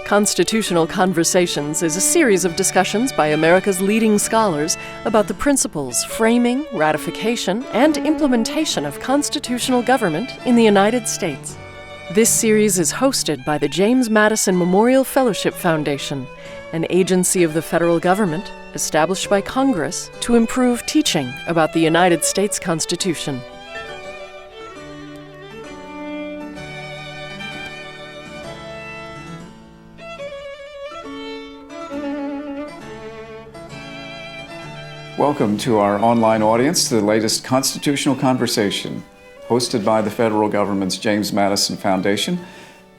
Constitutional Conversations is a series of discussions by America's leading scholars about the principles, framing, ratification, and implementation of constitutional government in the United States. This series is hosted by the James Madison Memorial Fellowship Foundation, an agency of the federal government established by Congress to improve teaching about the United States Constitution. Welcome to our online audience to the latest Constitutional Conversation, hosted by the federal government's James Madison Foundation,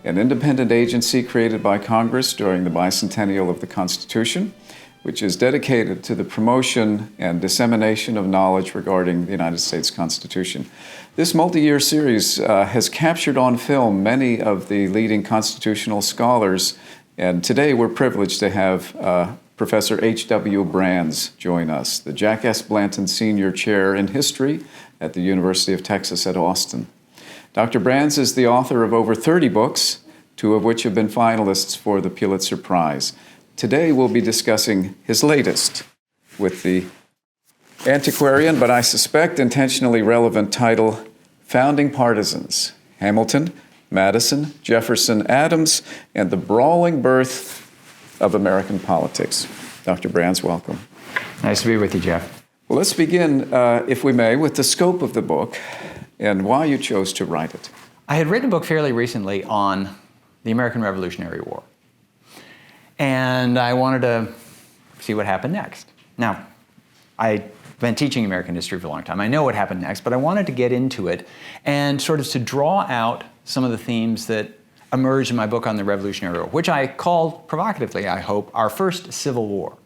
an independent agency created by Congress during the bicentennial of the Constitution, which is dedicated to the promotion and dissemination of knowledge regarding the United States Constitution. This multi-year series has captured on film many of the leading constitutional scholars, and today we're privileged to have Professor H.W. Brands join us, the Jack S. Blanton Sr. Chair in History at the University of Texas at Austin. Dr. Brands is the author of over 30 books, 2 of which have been finalists for the Pulitzer Prize. Today we'll be discussing his latest with the antiquarian, but I suspect intentionally relevant title, Founding Partisans, Hamilton, Madison, Jefferson, Adams, and the Brawling Birth of American Politics. Dr. Brands, welcome. Nice to be with you, Jeff. Well, let's begin, if we may, with the scope of the book and why you chose to write it. I had written a book fairly recently on the American Revolutionary War, and I wanted to see what happened next. Now, I've been teaching American history for a long time. I know what happened next, but I wanted to get into it and sort of to draw out some of the themes that emerged in my book on the Revolutionary War, which I called provocatively, I hope, our first Civil War,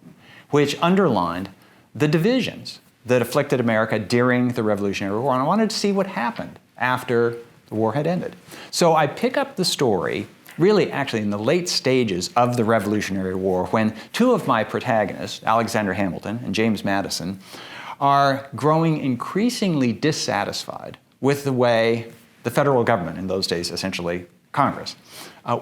which underlined the divisions that afflicted America during the Revolutionary War. And I wanted to see what happened after the war had ended. So I pick up the story, really actually in the late stages of the Revolutionary War, when 2 of my protagonists, Alexander Hamilton and James Madison, are growing increasingly dissatisfied with the way the federal government, in those days essentially Congress,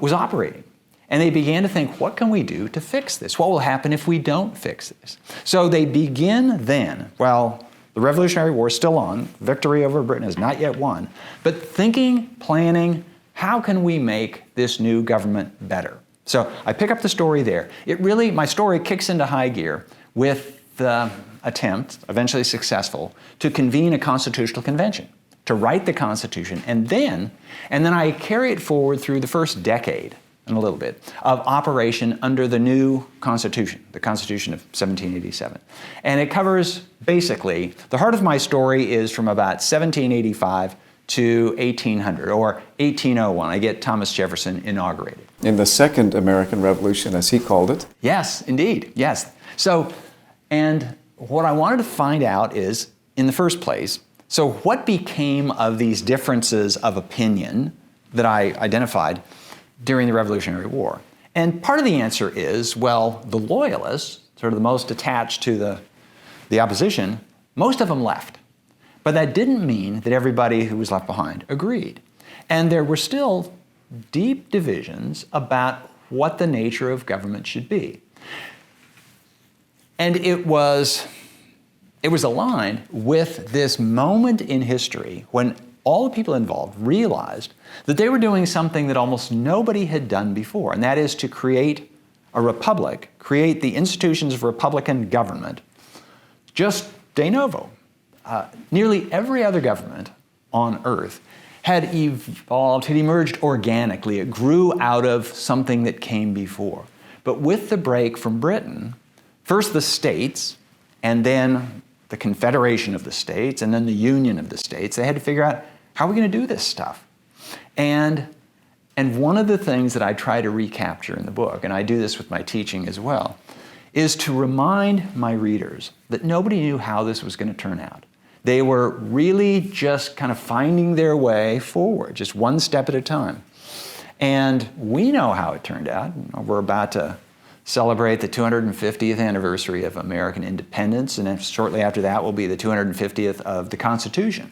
was operating. And they began to think, what can we do to fix this? What will happen if we don't fix this? So they begin then, while the Revolutionary War is still on, victory over Britain is not yet won, but thinking, planning, how can we make this new government better? So I pick up the story there. My story kicks into high gear with the attempt, eventually successful, to convene a constitutional convention, to write the Constitution, and then I carry it forward through the first decade and a little bit of operation under the new Constitution, the Constitution of 1787. And it covers basically, the heart of my story is from about 1785 to 1800, or 1801. I get Thomas Jefferson inaugurated. In the Second American Revolution, as he called it. Yes, indeed, yes. So, and what I wanted to find out is, in the first place, so what became of these differences of opinion that I identified during the Revolutionary War? And part of the answer is, well, the loyalists, sort of the most attached to the opposition, most of them left. But that didn't mean that everybody who was left behind agreed. And there were still deep divisions about what the nature of government should be. And it was aligned with this moment in history when all the people involved realized that they were doing something that almost nobody had done before, and that is to create a republic, create the institutions of republican government, just de novo. Nearly every other government on earth had evolved, had emerged organically. It grew out of something that came before. But with the break from Britain, first the states, and then the Confederation of the States, and then the Union of the States, they had to figure out, how are we going to do this stuff? And one of the things that I try to recapture in the book, and I do this with my teaching as well, is to remind my readers that nobody knew how this was going to turn out. They were really just kind of finding their way forward, just one step at a time. And we know how it turned out. We're about to celebrate the 250th anniversary of American independence, and then shortly after that will be the 250th of the Constitution.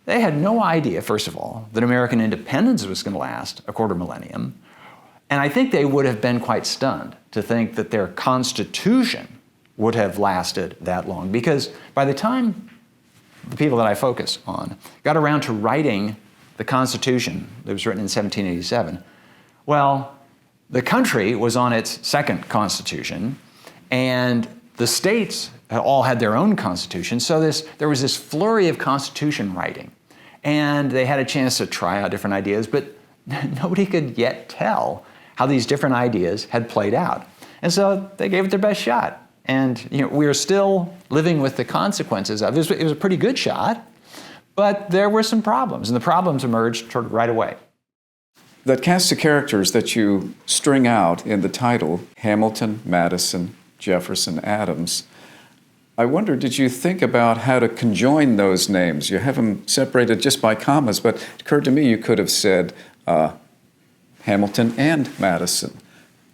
They had no idea, first of all, that American independence was going to last a quarter millennium, And I think they would have been quite stunned to think that their Constitution would have lasted that long, because by the time the people that I focus on got around to writing the Constitution that was written in 1787, well, the country was on its second Constitution, and the states all had their own Constitution, so there was this flurry of Constitution writing. And they had a chance to try out different ideas, but nobody could yet tell how these different ideas had played out. And so they gave it their best shot. And we are still living with the consequences of it. It was a pretty good shot, but there were some problems, and the problems emerged sort of right away. That cast of characters that you string out in the title, Hamilton, Madison, Jefferson, Adams, I wonder, did you think about how to conjoin those names? You have them separated just by commas, but it occurred to me you could have said Hamilton and Madison,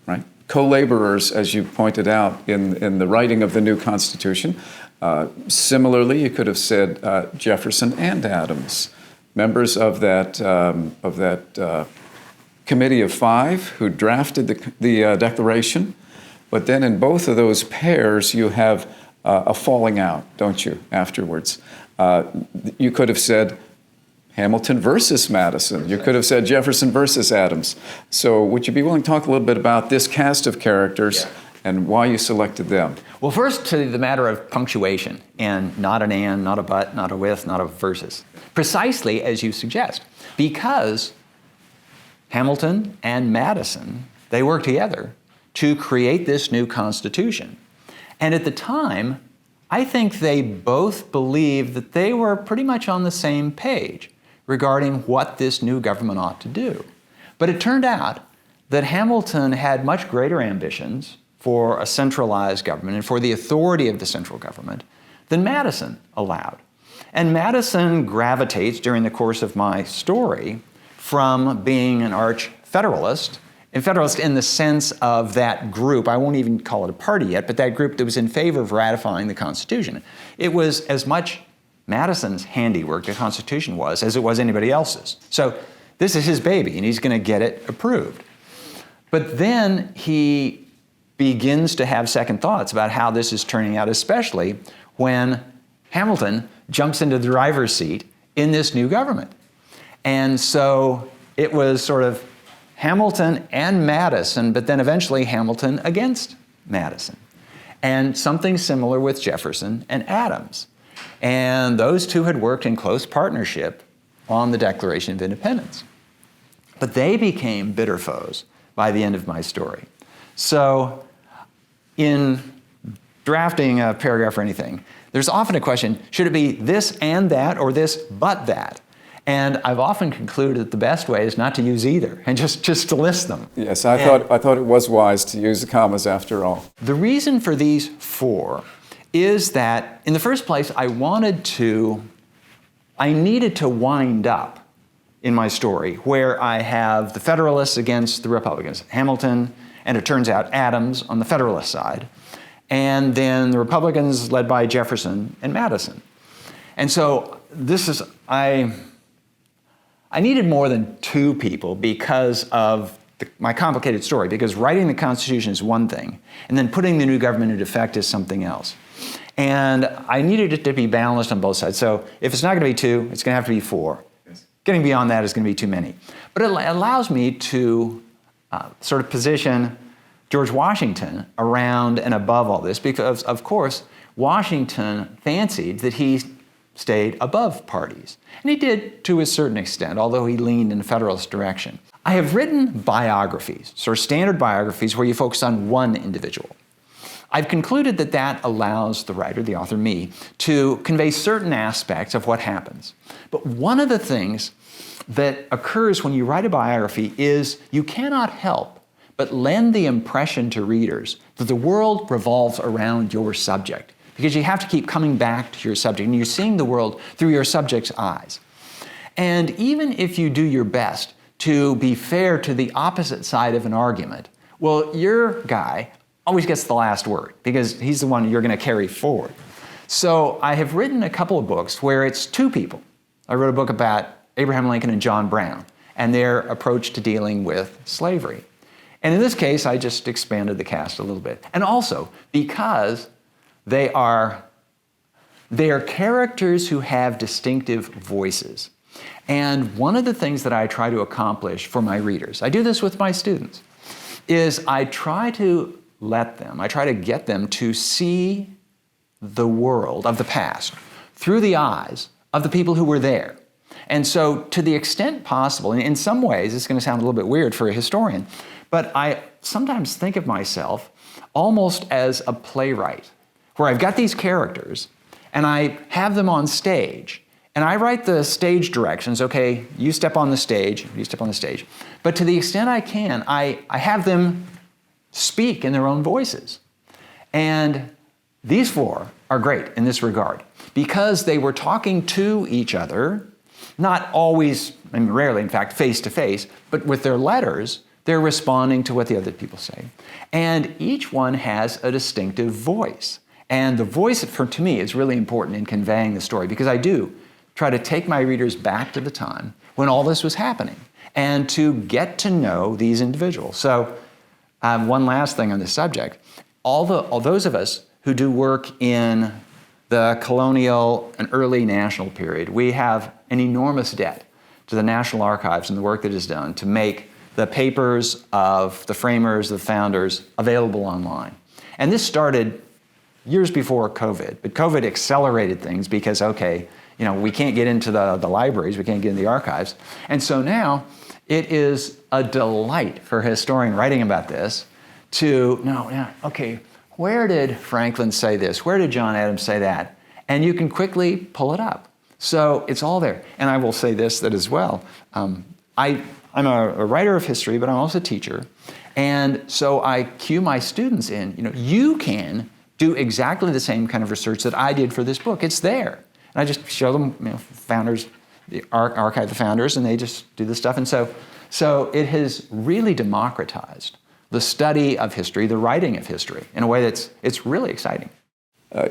right? Co-laborers, as you pointed out in the writing of the new Constitution. Similarly, you could have said Jefferson and Adams, members of that committee of five who drafted the Declaration. But then in both of those pairs, you have a falling out, don't you, afterwards? You could have said Hamilton versus Madison. You could have said Jefferson versus Adams. So would you be willing to talk a little bit about this cast of characters and why you selected them? Well, first to the matter of punctuation, and not an and, not a but, not a with, not a versus. Precisely as you suggest, because Hamilton and Madison, they worked together to create this new Constitution. And at the time, I think they both believed that they were pretty much on the same page regarding what this new government ought to do. But it turned out that Hamilton had much greater ambitions for a centralized government and for the authority of the central government than Madison allowed. And Madison gravitates, during the course of my story, from being an arch Federalist, and Federalist in the sense of that group, I won't even call it a party yet, but that group that was in favor of ratifying the Constitution. It was as much Madison's handiwork, the Constitution was, as it was anybody else's. So this is his baby, and he's going to get it approved. But then he begins to have second thoughts about how this is turning out, especially when Hamilton jumps into the driver's seat in this new government. And so it was sort of Hamilton and Madison, but then eventually Hamilton against Madison. And something similar with Jefferson and Adams. And those two had worked in close partnership on the Declaration of Independence. But they became bitter foes by the end of my story. So in drafting a paragraph or anything, there's often a question, should it be this and that or this but that? And I've often concluded that the best way is not to use either, and just to list them. Yes, I thought it was wise to use the commas after all. The reason for these four is that, in the first place, I needed to wind up in my story where I have the Federalists against the Republicans, Hamilton, and it turns out Adams on the Federalist side, and then the Republicans led by Jefferson and Madison. And so I needed more than two people because of my complicated story, because writing the Constitution is one thing, and then putting the new government into effect is something else. And I needed it to be balanced on both sides. So if it's not going to be two, it's going to have to be four. Yes. Getting beyond that is going to be too many. But it allows me to sort of position George Washington around and above all this, because, of course, Washington fancied that he stayed above parties. And he did to a certain extent, although he leaned in the Federalist direction. I have written biographies, sort of standard biographies, where you focus on one individual. I've concluded that that allows the writer, the author, me, to convey certain aspects of what happens. But one of the things that occurs when you write a biography is you cannot help but lend the impression to readers that the world revolves around your subject, because you have to keep coming back to your subject, and you're seeing the world through your subject's eyes. And even if you do your best to be fair to the opposite side of an argument, well, your guy always gets the last word, because he's the one you're going to carry forward. So I have written a couple of books where it's two people. I wrote a book about Abraham Lincoln and John Brown and their approach to dealing with slavery. And in this case, I just expanded the cast a little bit. And also because they are characters who have distinctive voices. And one of the things that I try to accomplish for my readers, I do this with my students, is I try to get them to see the world of the past through the eyes of the people who were there. And so to the extent possible, and in some ways it's going to sound a little bit weird for a historian, but I sometimes think of myself almost as a playwright, where I've got these characters and I have them on stage and I write the stage directions. Okay, you step on the stage, you step on the stage. But to the extent I can, I have them speak in their own voices. And these four are great in this regard because they were talking to each other, not always, I mean, rarely, in fact, face to face, but with their letters, they're responding to what the other people say. And each one has a distinctive voice. And the voice, to me, is really important in conveying the story because I do try to take my readers back to the time when all this was happening and to get to know these individuals. So one last thing on this subject. All those of us who do work in the colonial and early national period, we have an enormous debt to the National Archives and the work that is done to make the papers of the framers, the founders, available online. And this started years before COVID, but COVID accelerated things because, okay, we can't get into the libraries, we can't get in the archives. And so now it is a delight for a historian writing about this to know, okay, where did Franklin say this? Where did John Adams say that? And you can quickly pull it up. So it's all there. And I will say this that as well. I'm a writer of history, but I'm also a teacher. And so I cue my students in, you can do exactly the same kind of research that I did for this book. It's there. And I just show them, founders, the archive the founders, and they just do the stuff. And so it has really democratized the study of history, the writing of history, in a way it's really exciting.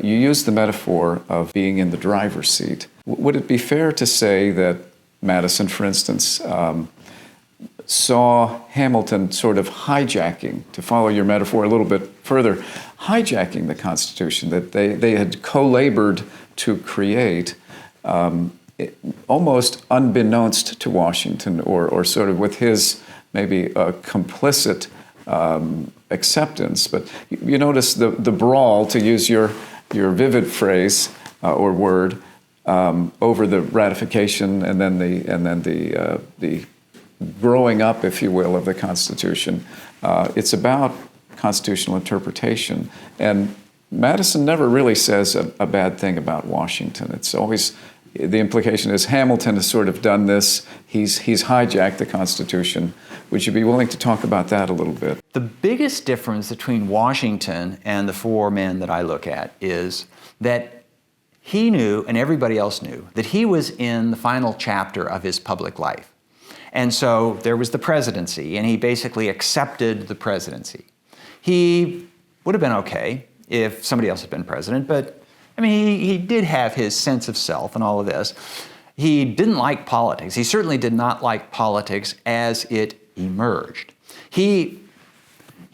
You used the metaphor of being in the driver's seat. Would it be fair to say that Madison, for instance, saw Hamilton sort of hijacking, to follow your metaphor a little bit further, hijacking the Constitution, that they had co-labored to create, almost unbeknownst to Washington, or sort of with his maybe complicit acceptance. But you notice the brawl, to use your vivid phrase or word, over the ratification and then the growing up, if you will, of the Constitution. It's about constitutional interpretation. And Madison never really says a bad thing about Washington. It's always, the implication is Hamilton has sort of done this. He's hijacked the Constitution. Would you be willing to talk about that a little bit? The biggest difference between Washington and the four men that I look at is that he knew, and everybody else knew, that he was in the final chapter of his public life. And so there was the presidency, and he basically accepted the presidency. He would have been okay if somebody else had been president, but I mean, he did have his sense of self and all of this. He didn't like politics. He certainly did not like politics as it emerged. He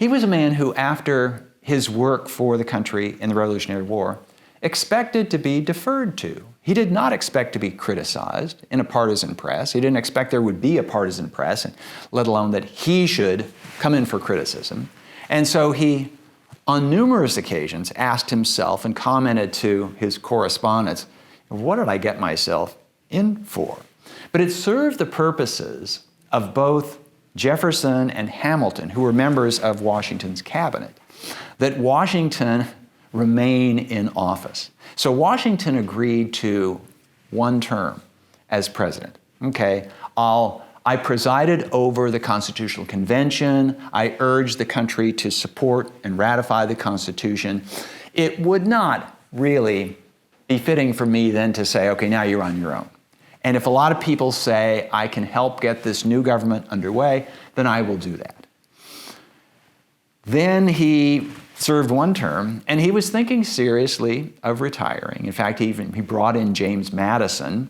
was a man who, after his work for the country in the Revolutionary War, expected to be deferred to. He did not expect to be criticized in a partisan press. He didn't expect there would be a partisan press, let alone that he should come in for criticism. And so he, on numerous occasions, asked himself and commented to his correspondents, what did I get myself in for? But it served the purposes of both Jefferson and Hamilton, who were members of Washington's cabinet, that Washington remain in office. So Washington agreed to one term as president. Okay, I presided over the Constitutional Convention. I urged the country to support and ratify the Constitution. It would not really be fitting for me then to say, okay, now you're on your own. And if a lot of people say I can help get this new government underway, then I will do that. Then he served one term, and he was thinking seriously of retiring. In fact, he brought in James Madison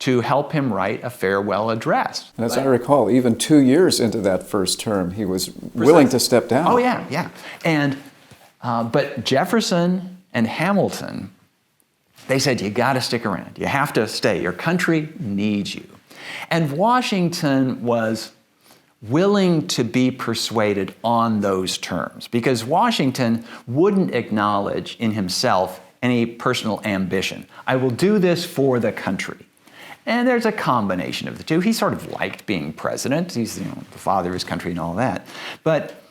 to help him write a farewell address. And as I recall, even 2 years into that first term, he was willing to step down. Oh, yeah. And, but Jefferson and Hamilton, they said, you got to stick around. You have to stay. Your country needs you. And Washington was willing to be persuaded on those terms because Washington wouldn't acknowledge in himself any personal ambition. I will do this for the country. And there's a combination of the two. He sort of liked being president. He's the father of his country and all that. But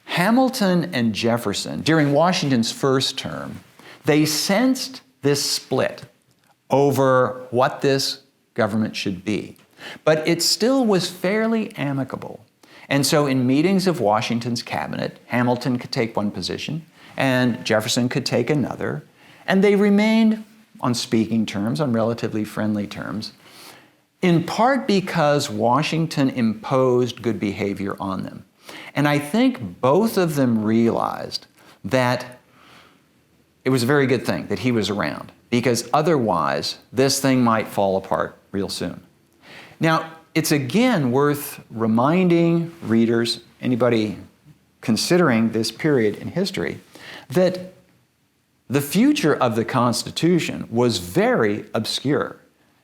Hamilton and Jefferson, during Washington's first term, they sensed this split over what this government should be. But it still was fairly amicable. And so in meetings of Washington's cabinet, Hamilton could take one position and Jefferson could take another. And they remained on speaking terms, on relatively friendly terms, in part because Washington imposed good behavior on them. And I think both of them realized that it was a very good thing that he was around, because otherwise this thing might fall apart real soon. Now, it's again worth reminding readers, anybody considering this period in history, that the future of the Constitution was very obscure.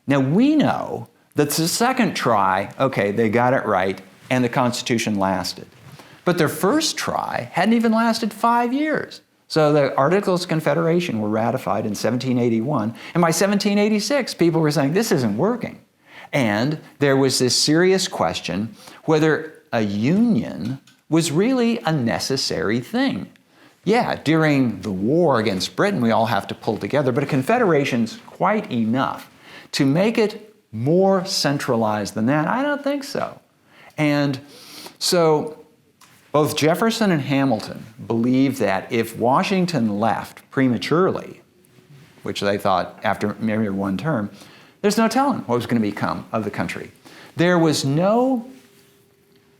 Now, we know that the second try, okay, they got it right, and the Constitution lasted. But their first try hadn't even lasted 5 years. So the Articles of Confederation were ratified in 1781, and by 1786, people were saying, this isn't working. And there was this serious question whether a union was really a necessary thing. Yeah, during the war against Britain, we all have to pull together, but a confederation's quite enough. To make it more centralized than that, I don't think so. And so both Jefferson and Hamilton believed that if Washington left prematurely, which they thought after maybe one term, there's no telling what was going to become of the country. There was no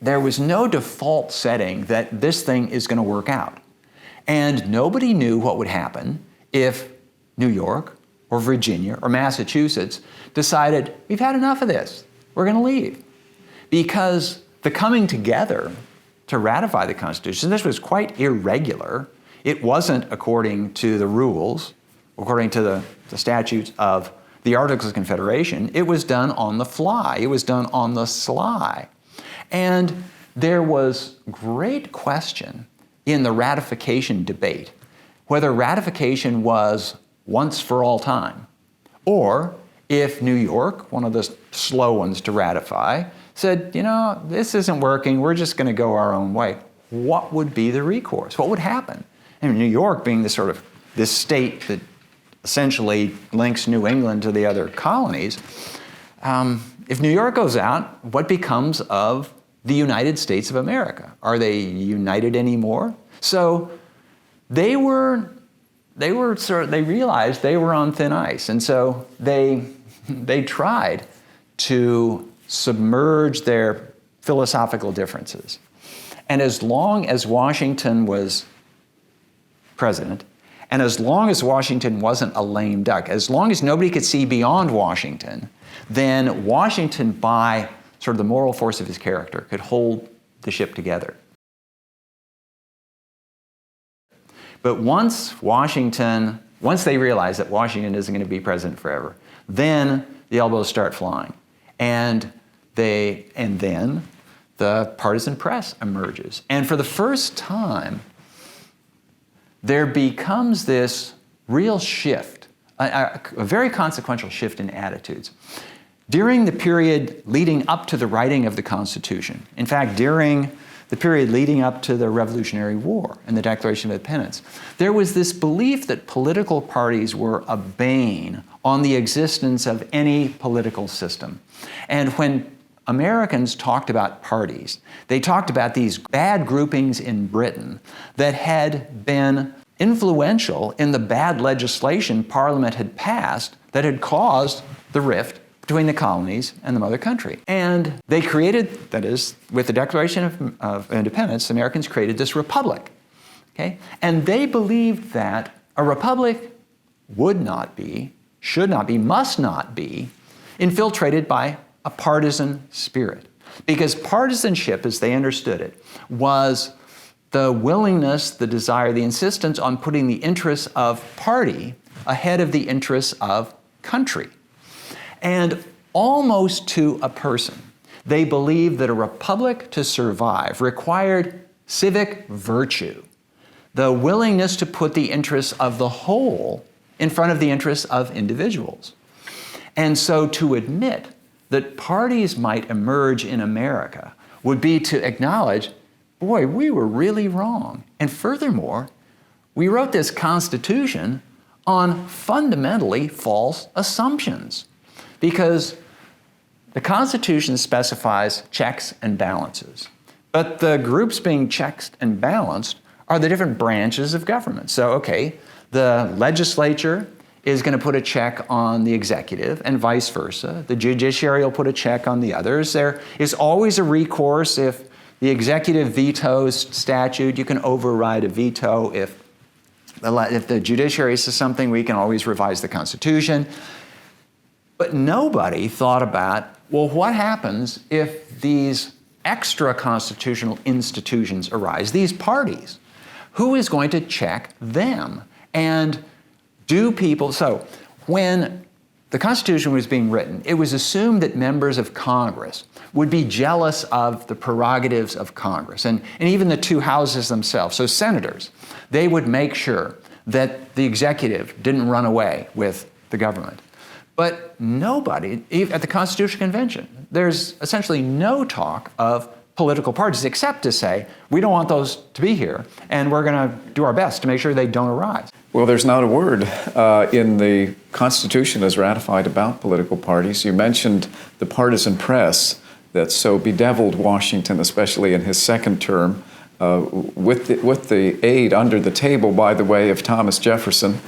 default setting that this thing is going to work out. And nobody knew what would happen if New York or Virginia or Massachusetts decided, we've had enough of this, we're going to leave. Because the coming together to ratify the Constitution, this was quite irregular. It wasn't according to the rules, according to the statutes of the Articles of Confederation. It was done on the fly. It was done on the sly. And there was great question in the ratification debate whether ratification was once for all time, or if New York, one of the slow ones to ratify, said, this isn't working, we're just going to go our own way. What would be the recourse? What would happen? And New York being this state that essentially links New England to the other colonies, if New York goes out, what becomes of the United States of America? Are they united anymore? So they realized they were on thin ice, and so they tried to submerge their philosophical differences. And as long as Washington was president, and as long as Washington wasn't a lame duck, as long as nobody could see beyond Washington, then Washington, by sort of the moral force of his character, could hold the ship together. But once they realize that Washington isn't going to be president forever, then the elbows start flying. And then the partisan press emerges. And for the first time, there becomes this real shift, a very consequential shift in attitudes. During the period leading up to the writing of the Constitution, in fact, during the period leading up to the Revolutionary War and the Declaration of Independence, there was this belief that political parties were a bane on the existence of any political system. And when Americans talked about parties, they talked about these bad groupings in Britain that had been influential in the bad legislation Parliament had passed that had caused the rift between the colonies and the mother country. And they created, that is, with the Declaration of Independence, Americans created this republic. Okay? And they believed that a republic would not be, should not be, must not be, infiltrated by a partisan spirit. Because partisanship, as they understood it, was the willingness, the desire, the insistence on putting the interests of party ahead of the interests of country. And almost to a person, they believed that a republic to survive required civic virtue, the willingness to put the interests of the whole in front of the interests of individuals. And so to admit that parties might emerge in America would be to acknowledge, boy, we were really wrong. And furthermore, we wrote this Constitution on fundamentally false assumptions, because the Constitution specifies checks and balances. But the groups being checked and balanced are the different branches of government. So, okay, the legislature is going to put a check on the executive and vice versa. The judiciary will put a check on the others. There is always a recourse. If the executive vetoes statute, you can override a veto. If the judiciary says something, we can always revise the Constitution. But nobody thought about, well, what happens if these extra constitutional institutions arise, these parties? Who is going to check them? And do people, so when the Constitution was being written, it was assumed that members of Congress would be jealous of the prerogatives of Congress, and even the two houses themselves. So senators, they would make sure that the executive didn't run away with the government. But nobody, at the Constitutional Convention, there's essentially no talk of political parties except to say, we don't want those to be here, and we're going to do our best to make sure they don't arise. Well, there's not a word in the Constitution as ratified about political parties. You mentioned the partisan press that so bedeviled Washington, especially in his second term, with the aid under the table, by the way, of Thomas Jefferson.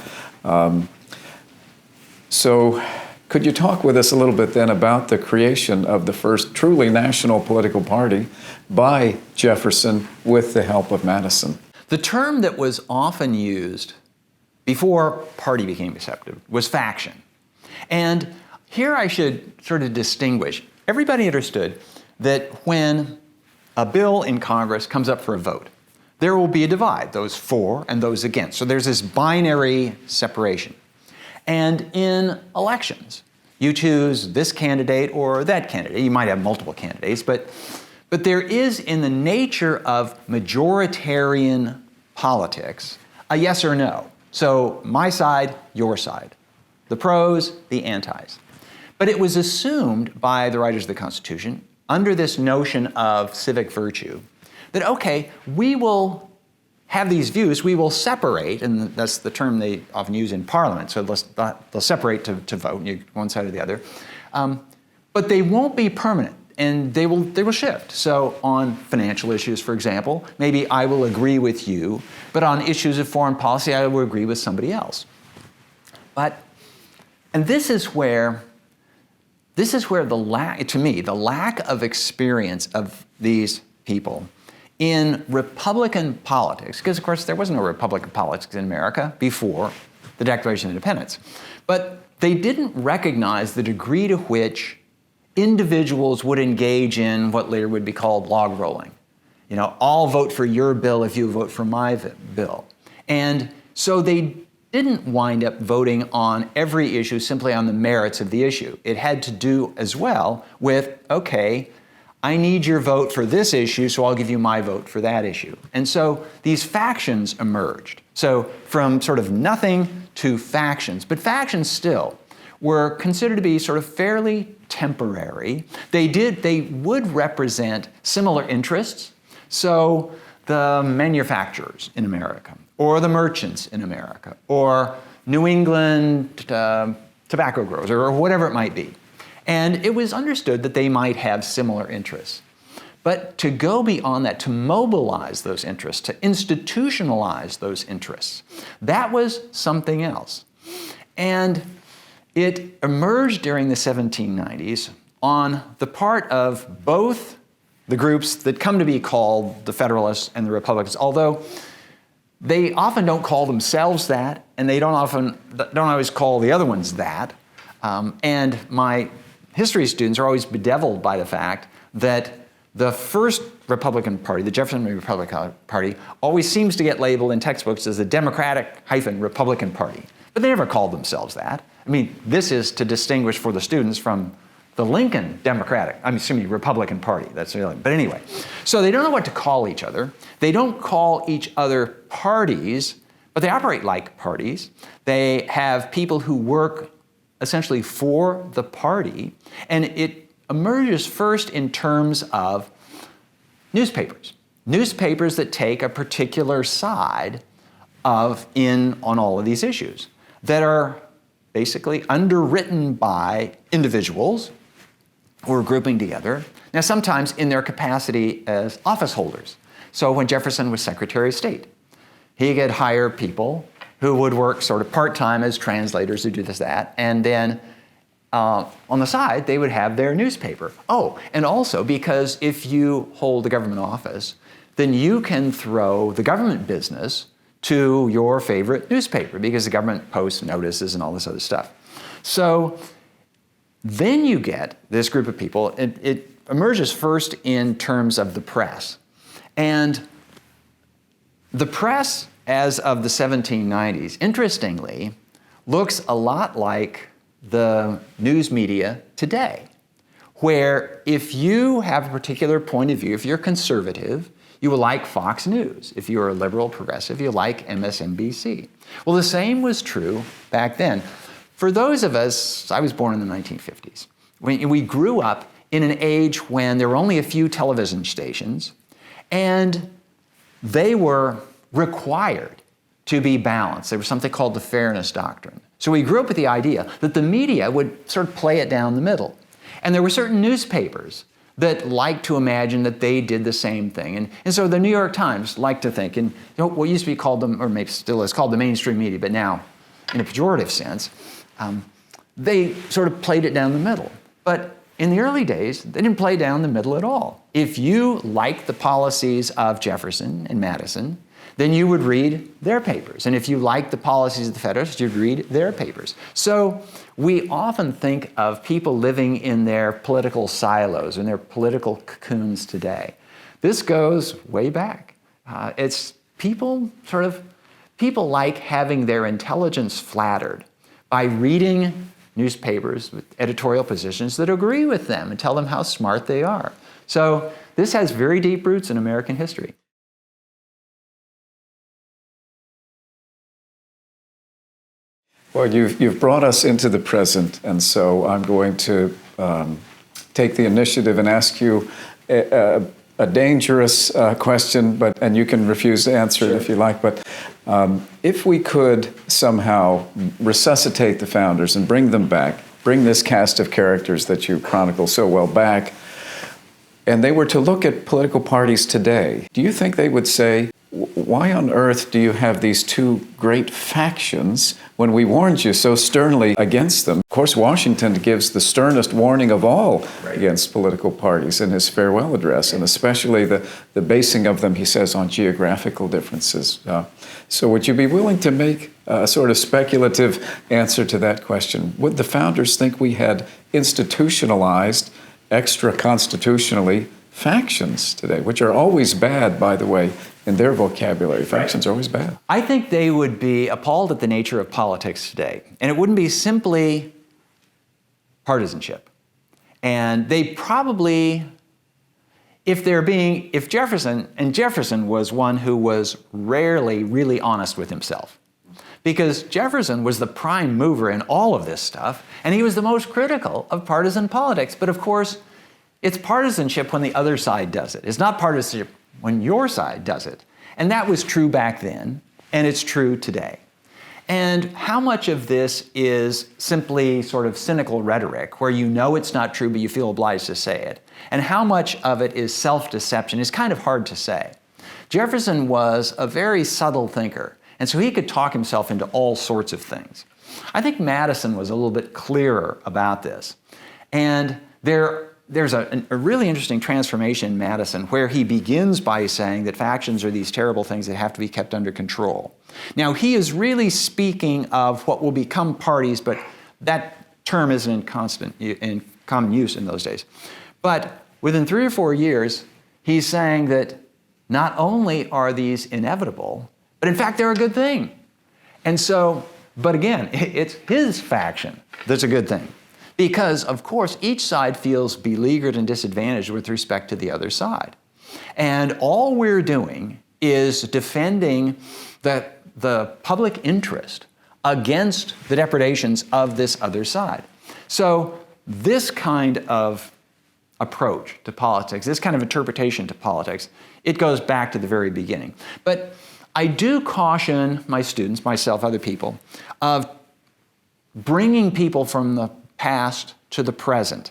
So could you talk with us a little bit then about the creation of the first truly national political party by Jefferson with the help of Madison? The term that was often used before party became accepted was faction. And here I should sort of distinguish. Everybody understood that when a bill in Congress comes up for a vote, there will be a divide, those for and those against. So there's this binary separation. And in elections, you choose this candidate or that candidate. You might have multiple candidates, but there is, in the nature of majoritarian politics, a yes or no. So my side, your side. The pros, the antis. But it was assumed by the writers of the Constitution, under this notion of civic virtue, that, okay, we will have these views, we will separate, and that's the term they often use in Parliament, so they'll separate to vote, one side or the other, but they won't be permanent, and they will shift. So on financial issues, for example, maybe I will agree with you, but on issues of foreign policy, I will agree with somebody else. And this is where the lack of experience of these people in Republican politics, because of course there was no Republican politics in America before the Declaration of Independence, but they didn't recognize the degree to which individuals would engage in what later would be called log rolling. You know, I'll vote for your bill if you vote for my bill. And so they didn't wind up voting on every issue simply on the merits of the issue. It had to do as well with, okay, I need your vote for this issue, so I'll give you my vote for that issue. And so these factions emerged. So from sort of nothing to factions, but factions still were considered to be sort of fairly temporary. They would represent similar interests. So the manufacturers in America, or the merchants in America, or New England tobacco growers, or whatever it might be. And it was understood that they might have similar interests. But to go beyond that, to mobilize those interests, to institutionalize those interests, that was something else. And it emerged during the 1790s on the part of both the groups that come to be called the Federalists and the Republicans, although They often don't call themselves that, and they don't always call the other ones that. And my history students are always bedeviled by the fact that the first Republican Party, the Jefferson Republican Party, always seems to get labeled in textbooks as the Democratic-Republican Party. But they never called themselves that. I mean, this is to distinguish for the students from the Lincoln Republican Party. That's the other. But anyway, so they don't know what to call each other. They don't call each other parties, but they operate like parties. They have people who work essentially for the party, and it emerges first in terms of newspapers. Newspapers that take a particular side on all of these issues that are basically underwritten by individuals who are grouping together. Now, sometimes in their capacity as office holders. So when Jefferson was Secretary of State, he could hire people who would work sort of part-time as translators who do this, that, and then on the side, they would have their newspaper. Oh, and also because if you hold a government office, then you can throw the government business to your favorite newspaper because the government posts notices and all this other stuff. So then you get this group of people. It emerges first in terms of the press. And the press, as of the 1790s, interestingly, looks a lot like the news media today, where if you have a particular point of view, if you're conservative, you will like Fox News. If you're a liberal progressive, you like MSNBC. Well, the same was true back then. For those of us, I was born in the 1950s. We grew up in an age when there were only a few television stations, and they were required to be balanced. There was something called the fairness doctrine. So we grew up with the idea that the media would sort of play it down the middle. And there were certain newspapers that liked to imagine that they did the same thing. And so the New York Times liked to think, and what used to be called, or maybe still is called the mainstream media, but now in a pejorative sense, they sort of played it down the middle. But in the early days, they didn't play down the middle at all. If you liked the policies of Jefferson and Madison, then you would read their papers. And if you liked the policies of the Federalists, you'd read their papers. So we often think of people living in their political silos, in their political cocoons today. This goes way back. It's people like having their intelligence flattered by reading newspapers with editorial positions that agree with them and tell them how smart they are. So this has very deep roots in American history. Well, you've brought us into the present, and so I'm going to take the initiative and ask you a dangerous question, and you can refuse to answer it if you like. But if we could somehow resuscitate the founders and bring them back, bring this cast of characters that you chronicle so well back, and they were to look at political parties today, do you think they would say, why on earth do you have these two great factions when we warned you so sternly against them? Of course, Washington gives the sternest warning of all against political parties in his farewell address, and especially the basing of them, he says, on geographical differences. So would you be willing to make a sort of speculative answer to that question? Would the founders think we had institutionalized extra-constitutionally factions today, which are always bad, by the way, in their vocabulary? Factions are always bad. I think they would be appalled at the nature of politics today. And it wouldn't be simply partisanship. And they probably, if Jefferson was one who was rarely really honest with himself. Because Jefferson was the prime mover in all of this stuff, and he was the most critical of partisan politics. But of course, it's partisanship when the other side does it. It's not partisanship when your side does it. And that was true back then, and it's true today. And how much of this is simply sort of cynical rhetoric, where you know it's not true, but you feel obliged to say it? And how much of it is self-deception is kind of hard to say. Jefferson was a very subtle thinker, and so he could talk himself into all sorts of things. I think Madison was a little bit clearer about this. And there there's a really interesting transformation in Madison where he begins by saying that factions are these terrible things that have to be kept under control. Now, he is really speaking of what will become parties, but that term isn't in common use in those days. But within 3 or 4 years, he's saying that not only are these inevitable, but in fact, they're a good thing. And so, but again, it's his faction that's a good thing. Because, of course, each side feels beleaguered and disadvantaged with respect to the other side. And all we're doing is defending the public interest against the depredations of this other side. So this kind of approach to politics, this kind of interpretation to politics, it goes back to the very beginning. But I do caution my students, myself, other people, of bringing people from the past to the present.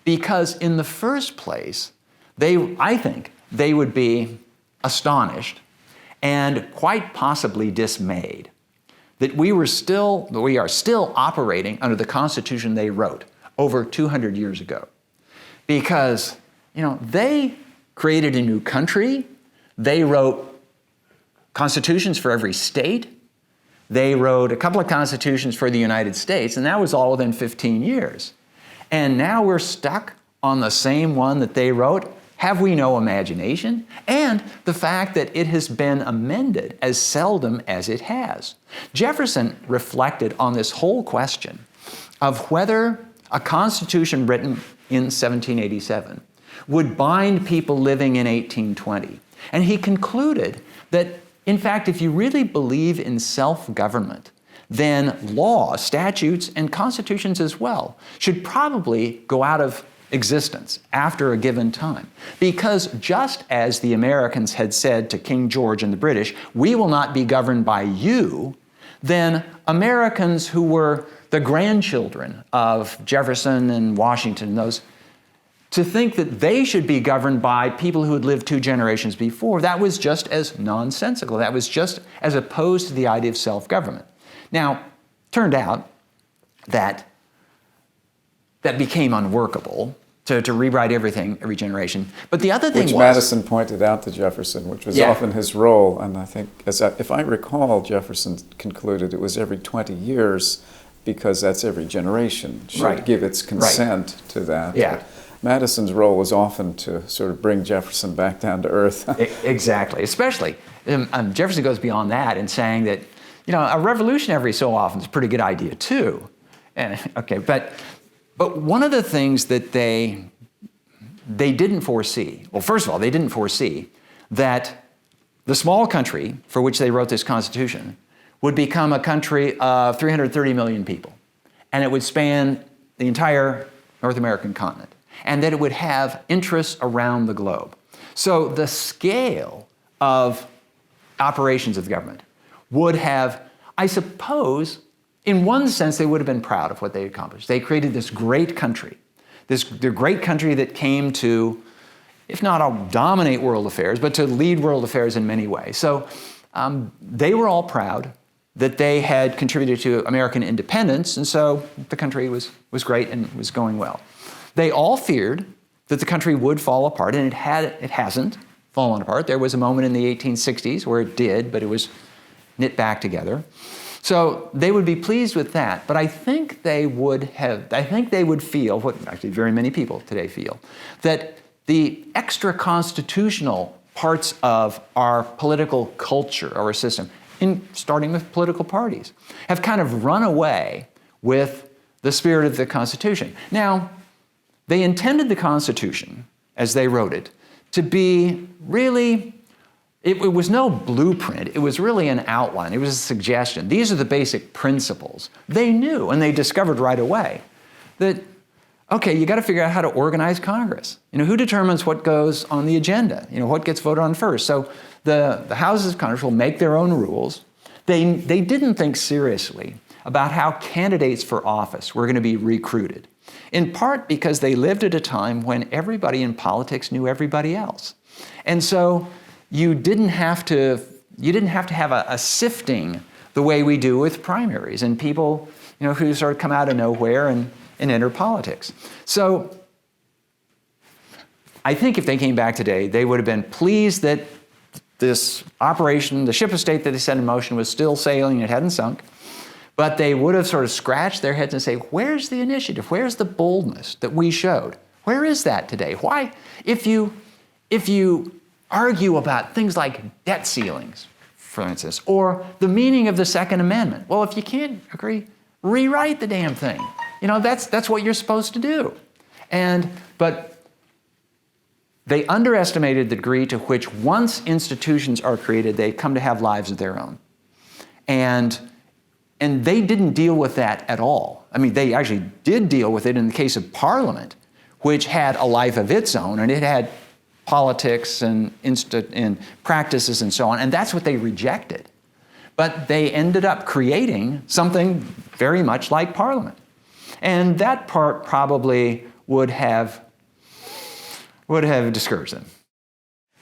Because in the first place, I think they would be astonished and quite possibly dismayed that we are still operating under the Constitution they wrote over 200 years ago. Because, they created a new country, they wrote constitutions for every state, they wrote a couple of constitutions for the United States, and that was all within 15 years. And now we're stuck on the same one that they wrote. Have we no imagination? And the fact that it has been amended as seldom as it has. Jefferson reflected on this whole question of whether a constitution written in 1787 would bind people living in 1820. And he concluded that, in fact, if you really believe in self-government, then law, statutes, and constitutions as well should probably go out of existence after a given time. Because just as the Americans had said to King George and the British, we will not be governed by you, then Americans who were the grandchildren of Jefferson and Washington, to think that they should be governed by people who had lived 2 generations before, that was just as nonsensical. That was just as opposed to the idea of self-government. Now, turned out that became unworkable to rewrite everything every generation. But the other thing which Madison pointed out to Jefferson, which was often his role. And I think, if I recall, Jefferson concluded it was every 20 years because that's every generation should give its consent to that. Yeah. But Madison's role was often to sort of bring Jefferson back down to earth. Exactly. Especially, Jefferson goes beyond that in saying that, a revolution every so often is a pretty good idea too. But one of the things that they didn't foresee, well, first of all, they didn't foresee that the small country for which they wrote this Constitution would become a country of 330 million people. And it would span the entire North American continent. And that it would have interests around the globe. So the scale of operations of the government would have, I suppose, in one sense, they would have been proud of what they accomplished. They created this great country, the great country that came to, if not dominate world affairs, but to lead world affairs in many ways. So they were all proud that they had contributed to American independence, and so the country was great and was going well. They all feared that the country would fall apart, and it hasn't fallen apart. There was a moment in the 1860s where it did, but it was knit back together. So they would be pleased with that, but I think they would feel, what actually very many people today feel, that the extra constitutional parts of our political culture, our system, starting with political parties, have kind of run away with the spirit of the Constitution. Now, they intended the Constitution, as they wrote it, to be really, it was no blueprint, it was really an outline, it was a suggestion. These are the basic principles. They knew, and they discovered right away, that, okay, you got to figure out how to organize Congress. Who determines what goes on the agenda? What gets voted on first? So the houses of Congress will make their own rules. They didn't think seriously about how candidates for office were going to be recruited. In part because they lived at a time when everybody in politics knew everybody else. And so you didn't have to have a sifting the way we do with primaries and people who sort of come out of nowhere and enter politics. So I think if they came back today, they would have been pleased that this operation, the ship of state that they set in motion, was still sailing, it hadn't sunk. But they would have sort of scratched their heads and say, where's the initiative? Where's the boldness that we showed? Where is that today? Why, if you argue about things like debt ceilings, for instance, or the meaning of the Second Amendment, well, if you can't agree, rewrite the damn thing. You know, that's what you're supposed to do. But they underestimated the degree to which once institutions are created, they come to have lives of their own. And they didn't deal with that at all. I mean, they actually did deal with it in the case of Parliament, which had a life of its own, and it had politics and practices and so on, and that's what they rejected. But they ended up creating something very much like Parliament. And that part probably would have discouraged them.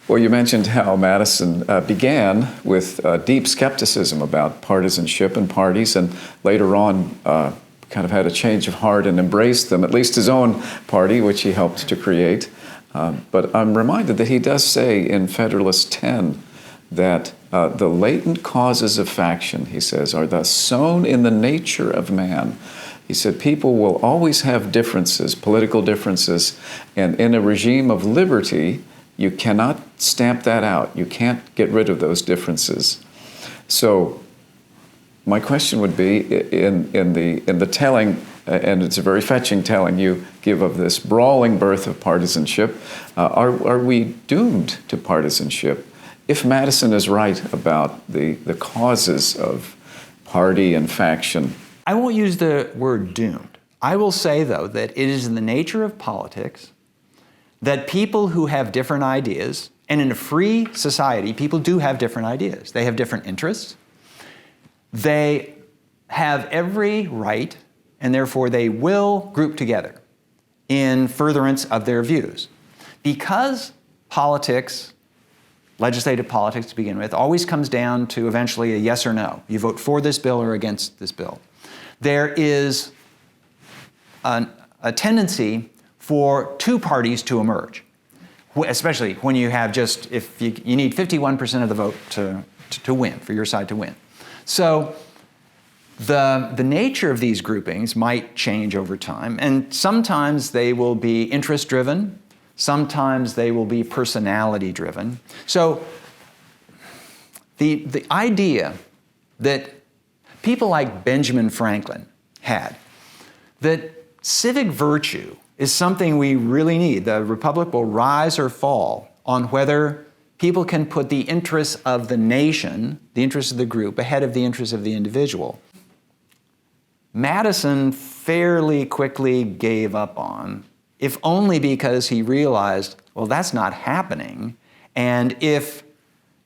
Well, you mentioned how Madison began with deep skepticism about partisanship and parties, and later on kind of had a change of heart and embraced them, at least his own party, which he helped to create. But I'm reminded that he does say in Federalist 10 that the latent causes of faction, he says, are thus sown in the nature of man. He said people will always have differences, political differences, and in a regime of liberty, you cannot stamp that out. You can't get rid of those differences. So my question would be, in the telling, and it's a very fetching telling you give of this brawling birth of partisanship, are we doomed to partisanship if Madison is right about the causes of party and faction? I won't use the word doomed. I will say, though, that it is in the nature of politics that people who have different ideas, and in a free society, people do have different ideas. They have different interests. They have every right, and therefore they will group together in furtherance of their views. Because politics, legislative politics to begin with, always comes down to eventually a yes or no. You vote for this bill or against this bill. There is a tendency for two parties to emerge, especially when you have if you need 51% of the vote to win, for your side to win. So the nature of these groupings might change over time, and sometimes they will be interest-driven, sometimes they will be personality-driven. So the idea that people like Benjamin Franklin had, that civic virtue is something we really need. The republic will rise or fall on whether people can put the interests of the nation, the interests of the group, ahead of the interests of the individual. Madison fairly quickly gave up on, if only because he realized, well, that's not happening. And if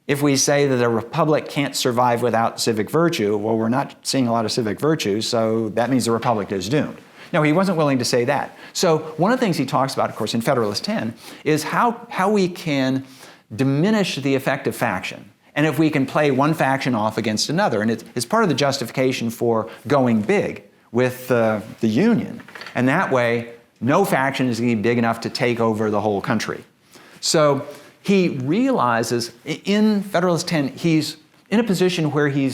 we say that a republic can't survive without civic virtue, well, we're not seeing a lot of civic virtue, so that means the republic is doomed. No, he wasn't willing to say that. So one of the things he talks about, of course, in Federalist 10 is how we can diminish the effect of faction. And if we can play one faction off against another, and it's part of the justification for going big with the Union. And that way, no faction is going to be big enough to take over the whole country. So he realizes in Federalist 10, he's in a position where he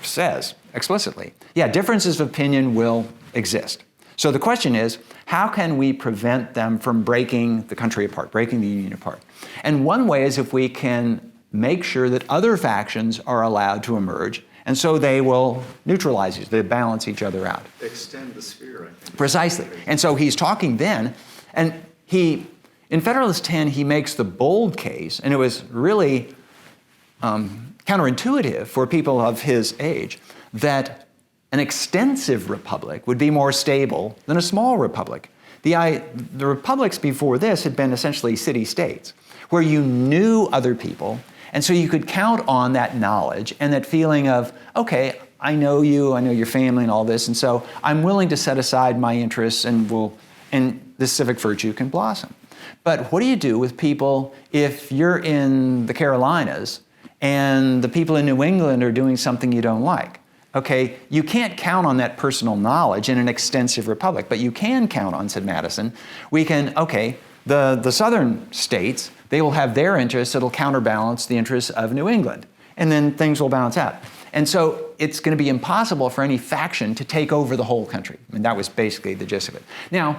says explicitly, yeah, differences of opinion will exist. So the question is, how can we prevent them from breaking the country apart, breaking the Union apart? And one way is if we can make sure that other factions are allowed to emerge, and so they will neutralize each other, they balance each other out. Extend the sphere, I think. Precisely. And so he's talking then, and in Federalist 10, he makes the bold case, and it was really counterintuitive for people of his age, that an extensive republic would be more stable than a small republic. The republics before this had been essentially city-states, where you knew other people, and so you could count on that knowledge and that feeling of, okay, I know you, I know your family and all this, and so I'm willing to set aside my interests and this civic virtue can blossom. But what do you do with people if you're in the Carolinas and the people in New England are doing something you don't like? Okay, you can't count on that personal knowledge in an extensive republic, but you can count on, said Madison, we can, okay, The southern states, they will have their interests that'll counterbalance the interests of New England. And then things will balance out. And so it's going to be impossible for any faction to take over the whole country. I mean, that was basically the gist of it. Now,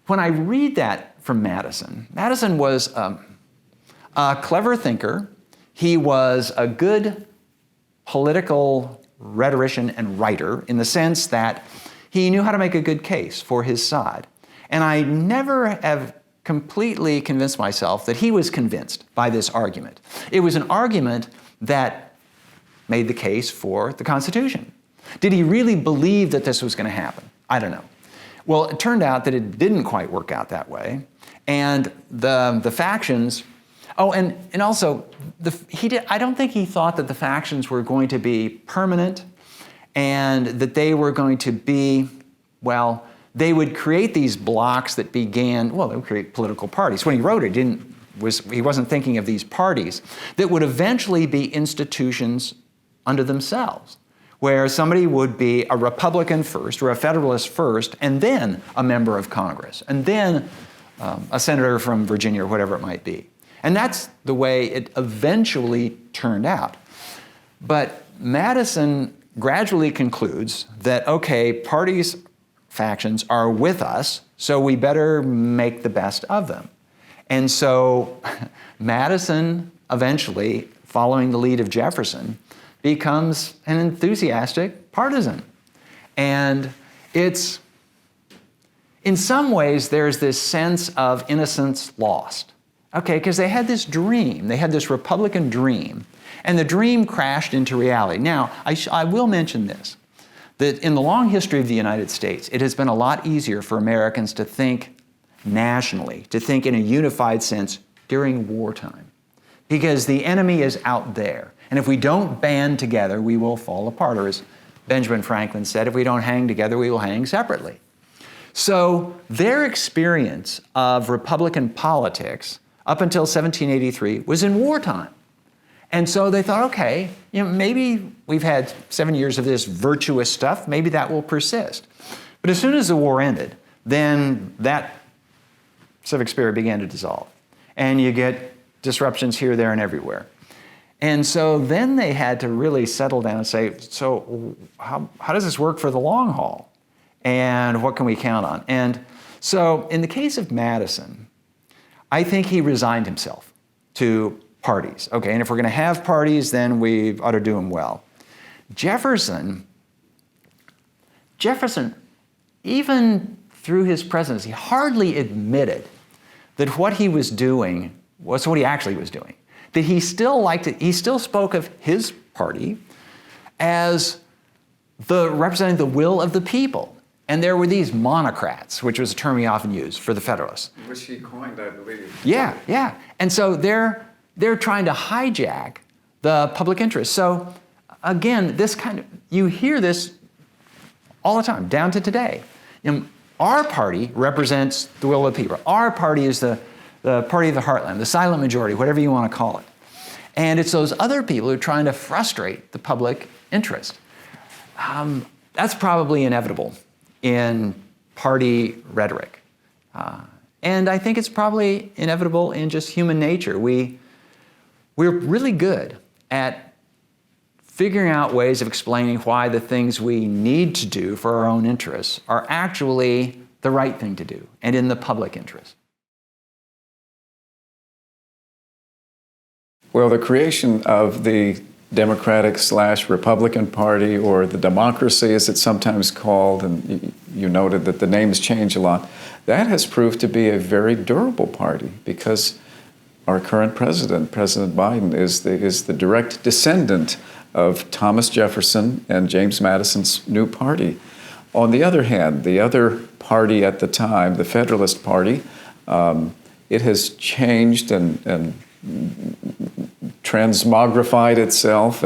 when I read that from Madison, Madison was a clever thinker. He was a good political rhetorician and writer in the sense that he knew how to make a good case for his side. And I never have completely convinced myself that he was convinced by this argument. It was an argument that made the case for the Constitution. Did he really believe that this was going to happen? I don't know. Well, it turned out that it didn't quite work out that way. And the factions, and also, I don't think he thought that the factions were going to be permanent and that they were going to be, well, they would create these blocks that began, well, they would create political parties. When he wrote it, he wasn't thinking of these parties that would eventually be institutions unto themselves, where somebody would be a Republican first or a Federalist first, and then a member of Congress, and then a senator from Virginia or whatever it might be. And that's the way it eventually turned out. But Madison gradually concludes that, okay, factions are with us, so we better make the best of them. And so Madison eventually, following the lead of Jefferson, becomes an enthusiastic partisan. And it's, in some ways, there's this sense of innocence lost. Okay, because they had this dream, they had this Republican dream, and the dream crashed into reality. Now, I will mention this, that in the long history of the United States, it has been a lot easier for Americans to think nationally, to think in a unified sense during wartime, because the enemy is out there. And if we don't band together, we will fall apart. Or as Benjamin Franklin said, if we don't hang together, we will hang separately. So their experience of Republican politics up until 1783 was in wartime. And so they thought, okay, maybe we've had 7 years of this virtuous stuff, maybe that will persist. But as soon as the war ended, then that civic spirit began to dissolve. And you get disruptions here, there, and everywhere. And so then they had to really settle down and say, so how does this work for the long haul? And what can we count on? And so in the case of Madison, I think he resigned himself to parties. Okay, and if we're going to have parties, then we ought to do them well. Jefferson, even through his presidency, hardly admitted that what he was doing was what he actually was doing. That he still liked it, he still spoke of his party as representing the will of the people. And there were these monocrats, which was a term he often used for the Federalists. Which he coined, I believe. Yeah. And so they're trying to hijack the public interest. So again, you hear this all the time, down to today. Our party represents the will of the people. Our party is the party of the heartland, the silent majority, whatever you want to call it. And it's those other people who are trying to frustrate the public interest. That's probably inevitable in party rhetoric. And I think it's probably inevitable in just human nature. We're really good at figuring out ways of explaining why the things we need to do for our own interests are actually the right thing to do and in the public interest. Well, the creation of the Democratic/Republican Party, or the democracy as it's sometimes called, and you noted that the names change a lot, that has proved to be a very durable party because our current president, President Biden, is the direct descendant of Thomas Jefferson and James Madison's new party. On the other hand, the other party at the time, the Federalist Party, it has changed and transmogrified itself,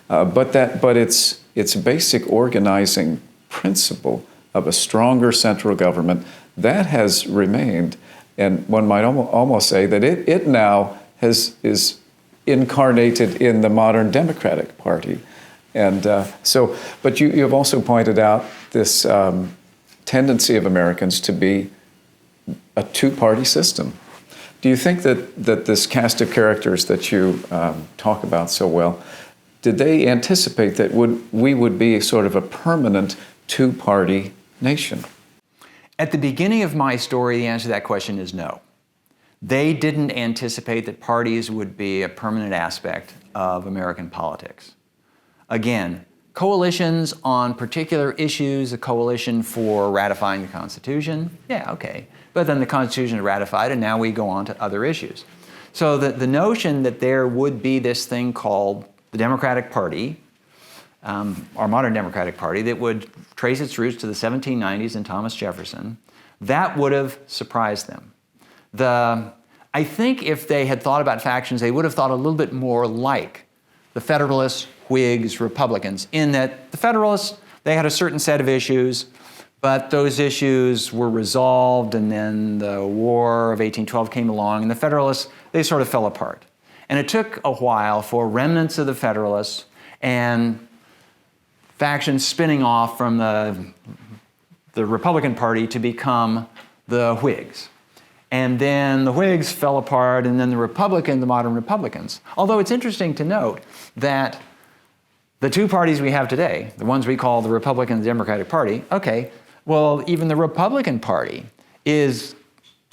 but its basic organizing principle of a stronger central government, that has remained, and one might almost say that it now is incarnated in the modern Democratic Party. And but you have also pointed out this tendency of Americans to be a two-party system. Do you think that this cast of characters that you talk about so well, did they anticipate that we would be sort of a permanent two-party nation? At the beginning of my story, the answer to that question is no. They didn't anticipate that parties would be a permanent aspect of American politics. Again, coalitions on particular issues, a coalition for ratifying the Constitution, yeah, okay. But then the Constitution is ratified and now we go on to other issues. So the notion that there would be this thing called the Democratic Party, our modern Democratic Party, that would trace its roots to the 1790s and Thomas Jefferson, that would have surprised them. I think if they had thought about factions, they would have thought a little bit more like the Federalists, Whigs, Republicans, in that the Federalists, they had a certain set of issues, but those issues were resolved, and then the War of 1812 came along, and the Federalists, they sort of fell apart. And it took a while for remnants of the Federalists and factions spinning off from the Republican Party to become the Whigs. And then the Whigs fell apart, and then the modern Republicans. Although it's interesting to note that the two parties we have today, the ones we call the Republican and the Democratic Party, okay, well, even the Republican Party is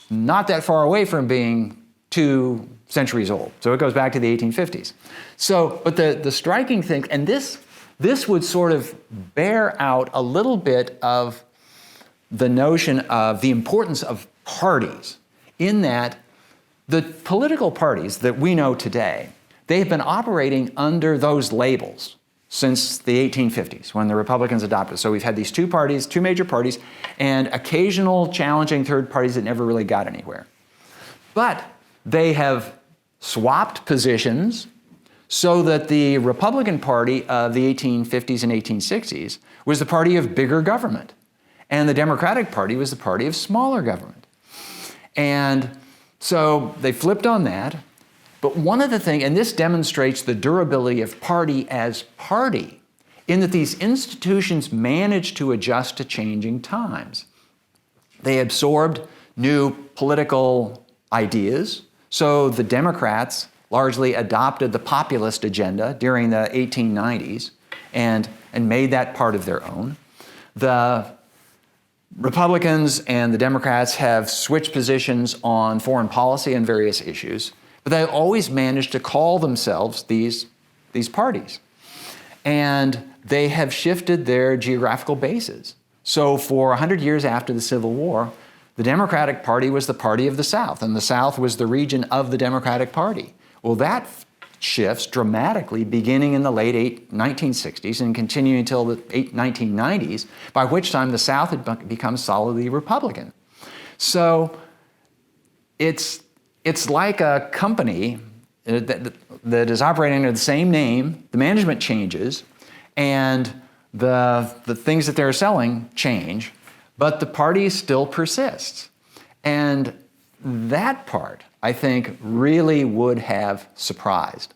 not that far away from being 2 centuries old. So it goes back to the 1850s. So, but the striking thing, and this would sort of bear out a little bit of the notion of the importance of parties, in that the political parties that we know today, they have been operating under those labels since the 1850s, when the Republicans adopted. So we've had these two parties, two major parties, and occasional challenging third parties that never really got anywhere. But they have swapped positions so that the Republican Party of the 1850s and 1860s was the party of bigger government, and the Democratic Party was the party of smaller government. And so they flipped on that. But one of the things, and this demonstrates the durability of party as party, in that these institutions managed to adjust to changing times. They absorbed new political ideas. So the Democrats largely adopted the populist agenda during the 1890s and made that part of their own. The Republicans and the Democrats have switched positions on foreign policy and various issues, but they always managed to call themselves these parties. And they have shifted their geographical bases. So for 100 years after the Civil War, the Democratic Party was the party of the South, and the South was the region of the Democratic Party. Well, that shifts dramatically beginning in the late 1960s and continuing until the 1990s, by which time the South had become solidly Republican. So it's like a company that is operating under the same name, the management changes, and the things that they're selling change, but the party still persists. And that part, I think, really would have surprised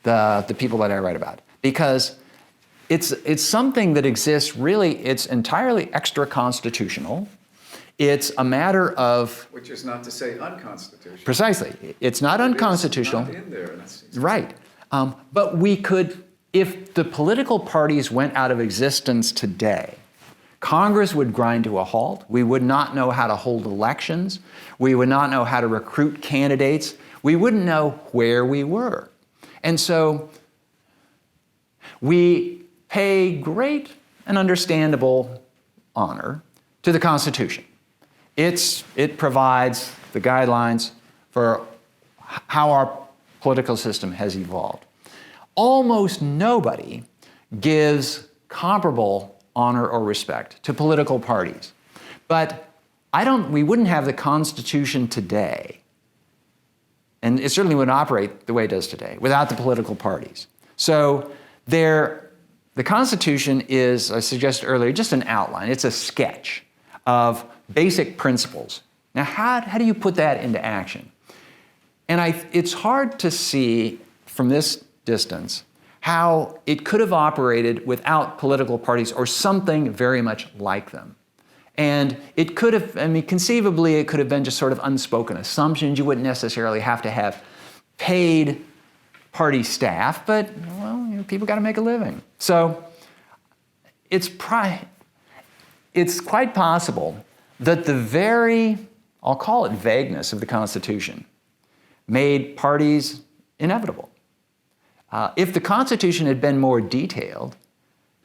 the people that I write about, because it's something that exists really, it's entirely extra-constitutional. It's a matter of... Which is not to say unconstitutional. Precisely. It's not unconstitutional. It's not in there. Right. But we could, if the political parties went out of existence today, Congress would grind to a halt. We would not know how to hold elections. We would not know how to recruit candidates. We wouldn't know where we were. And so we pay great and understandable honor to the Constitution. It provides the guidelines for how our political system has evolved. Almost nobody gives comparable honor or respect to political parties. But we wouldn't have the Constitution today, and it certainly wouldn't operate the way it does today, without the political parties. So the Constitution is, I suggested earlier, just an outline. It's a sketch of basic principles. Now, how do you put that into action? And it's hard to see from this distance how it could have operated without political parties or something very much like them. And it could have, I mean, conceivably, it could have been just sort of unspoken assumptions. You wouldn't necessarily have to have paid party staff, but, well, you know, people got to make a living. So it's quite possible that the very, I'll call it vagueness of the Constitution, made parties inevitable. If the Constitution had been more detailed,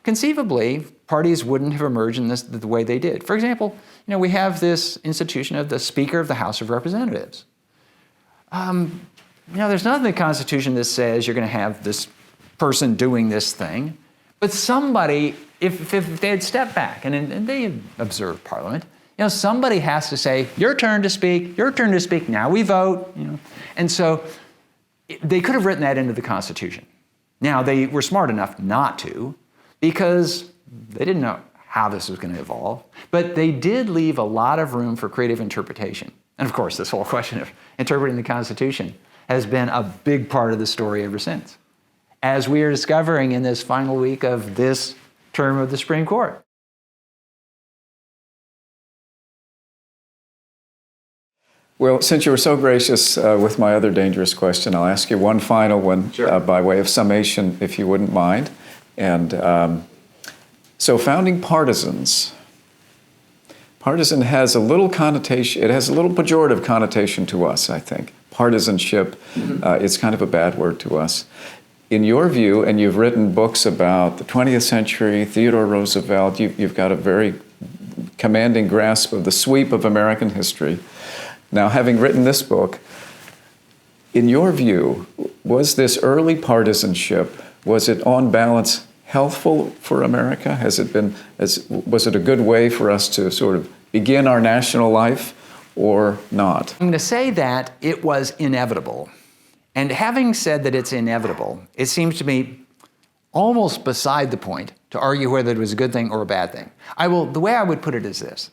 conceivably, parties wouldn't have emerged in the way they did. For example, you know, we have this institution of the Speaker of the House of Representatives. You know, there's nothing in the Constitution that says you're going to have this person doing this thing, but somebody, if they had stepped back and they had observed Parliament, you know, somebody has to say, your turn to speak, now we vote, you know. And so they could have written that into the Constitution. Now, they were smart enough not to, because they didn't know how this was going to evolve, but they did leave a lot of room for creative interpretation. And of course, this whole question of interpreting the Constitution has been a big part of the story ever since, as we are discovering in this final week of this term of the Supreme Court. Well, since you were so gracious with my other dangerous question, I'll ask you one final one. Sure. By way of summation, if you wouldn't mind. And so founding Partisans. Partisan has a little connotation, it has a little pejorative connotation to us, I think. Partisanship, it's kind of a bad word to us. In your view, and you've written books about the 20th century, Theodore Roosevelt, you've got a very commanding grasp of the sweep of American history. Now, having written this book, in your view, was this early partisanship, was it on balance healthful for America? Was it a good way for us to sort of begin our national life or not? I'm going to say that it was inevitable. And having said that it's inevitable, it seems to me almost beside the point to argue whether it was a good thing or a bad thing. The way I would put it is this.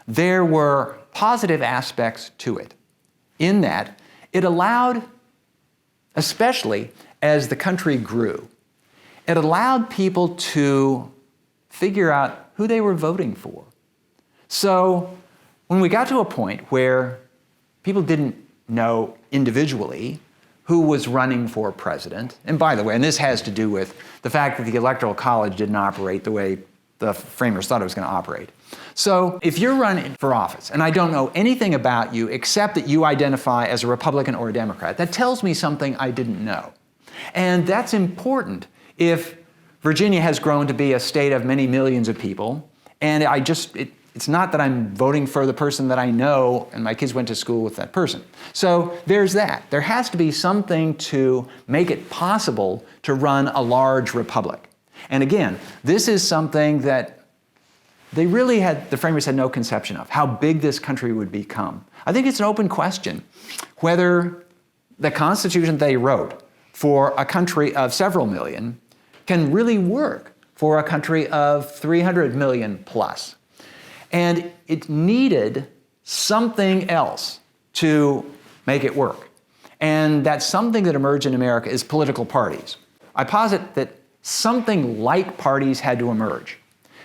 There were positive aspects to it, in that it allowed, especially as the country grew, it allowed people to figure out who they were voting for. So when we got to a point where people didn't know individually who was running for president, and by the way, and this has to do with the fact that the Electoral College didn't operate the way the framers thought it was going to operate. So if you're running for office, and I don't know anything about you except that you identify as a Republican or a Democrat, that tells me something I didn't know. And that's important if Virginia has grown to be a state of many millions of people, and it's not that I'm voting for the person that I know and my kids went to school with that person. So there's that. There has to be something to make it possible to run a large republic. And again, this is something that the framers had no conception of, how big this country would become. I think it's an open question whether the Constitution they wrote for a country of several million can really work for a country of 300 million plus. And it needed something else to make it work. And that something that emerged in America is political parties. I posit that something like parties had to emerge.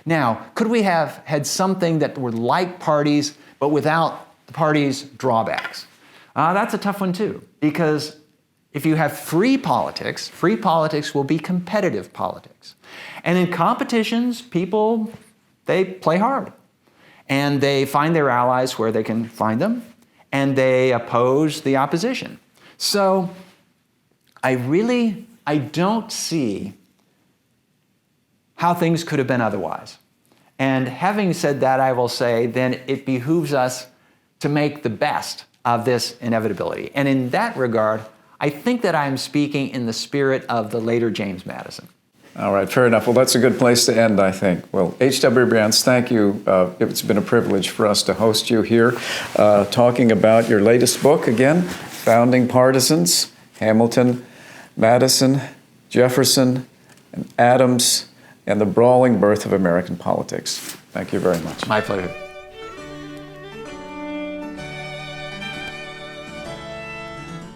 Now, could we have had something that were like parties, but without the parties' drawbacks? That's a tough one too, because if you have free politics will be competitive politics. And in competitions, people, they play hard. And they find their allies where they can find them, and they oppose the opposition. So I don't see how things could have been otherwise. And having said that, I will say then it behooves us to make the best of this inevitability. And in that regard, I think that I'm speaking in the spirit of the later James Madison. All right, fair enough. Well, that's a good place to end, I think. Well, H.W. Brants, thank you. It's been a privilege for us to host you here, talking about your latest book, again, Founding Partisans, Hamilton, Madison, Jefferson, and Adams, and the Brawling Birth of American Politics. Thank you very much. My pleasure.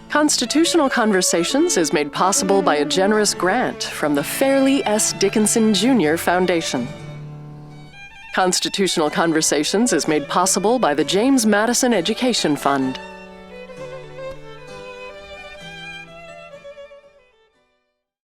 Constitutional Conversations is made possible by a generous grant from the Fairleigh S. Dickinson Jr. Foundation. Constitutional Conversations is made possible by the James Madison Education Fund.